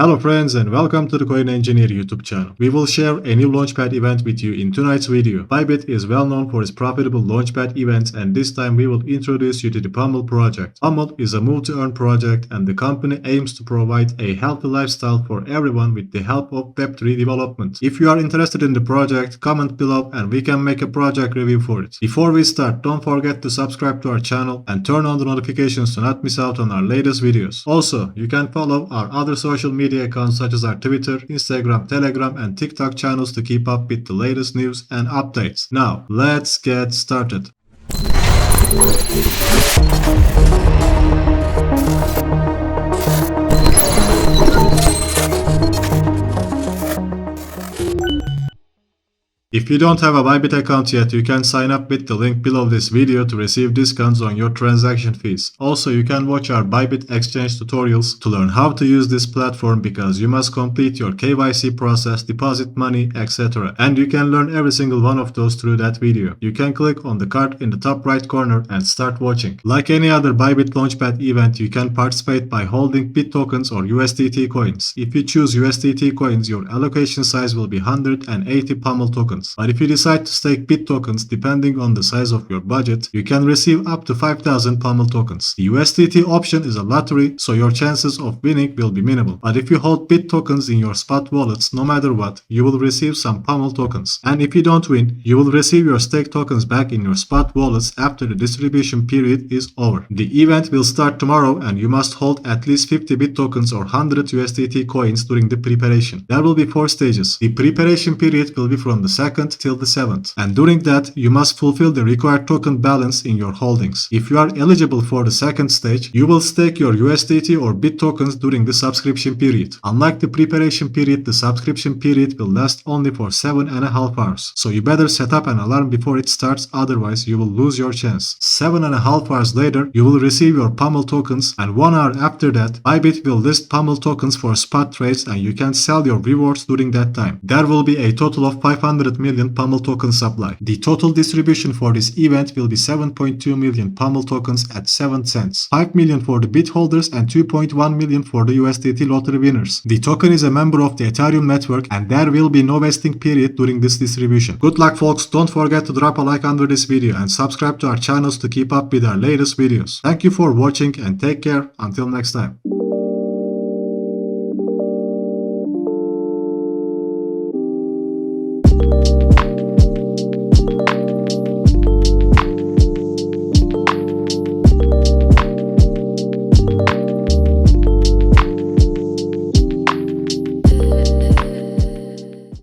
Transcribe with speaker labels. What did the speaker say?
Speaker 1: Hello friends and welcome to the Coin Engineer YouTube channel. We will share a new Launchpad event with you in tonight's video. Bybit is well known for its profitable Launchpad events, and this time we will introduce you to the Puml project. Puml is a move to earn project, and the company aims to provide a healthy lifestyle for everyone with the help of Web3 development. If you are interested in the project, comment below and we can make a project review for it. Before we start, don't forget to subscribe to our channel and turn on the notifications to not miss out on our latest videos. Also, you can follow our other social media accounts such as our Twitter, Instagram, Telegram and TikTok channels to keep up with the latest news and updates. Now, let's get started. If you don't have a Bybit account yet, you can sign up with the link below this video to receive discounts on your transaction fees. Also, you can watch our Bybit exchange tutorials to learn how to use this platform, because you must complete your KYC process, deposit money, etc. And you can learn every single one of those through that video. You can click on the card in the top right corner and start watching. Like any other Bybit Launchpad event, you can participate by holding BIT tokens or USDT coins. If you choose USDT coins, your allocation size will be 180 Puml tokens. But if you decide to stake BIT tokens, depending on the size of your budget, you can receive up to 5,000 Puml tokens. The USDT option is a lottery, so your chances of winning will be minimal. But if you hold BIT tokens in your spot wallets, no matter what, you will receive some Puml tokens. And if you don't win, you will receive your stake tokens back in your spot wallets after the distribution period is over. The event will start tomorrow and you must hold at least 50 BIT tokens or 100 USDT coins during the preparation. There will be 4 stages. The preparation period will be from the 2nd till the 7th, and during that you must fulfill the required token balance in your holdings. If you are eligible for the 2nd stage, you will stake your USDT or BIT tokens during the subscription period. Unlike the preparation period, the subscription period will last only for 7.5 hours, so you better set up an alarm before it starts, otherwise you will lose your chance. 7.5 hours later, you will receive your Puml tokens, and 1 hour after that, Bybit will list Puml tokens for spot trades and you can sell your rewards during that time. There will be a total of 500 million Puml token supply. The total distribution for this event will be 7.2 million Puml tokens at 7 cents, 5 million for the BIT holders and 2.1 million for the USDT lottery winners. The token is a member of the Ethereum network and there will be no vesting period during this distribution. Good luck folks, don't forget to drop a like under this video and subscribe to our channels to keep up with our latest videos. Thank you for watching and take care until next time.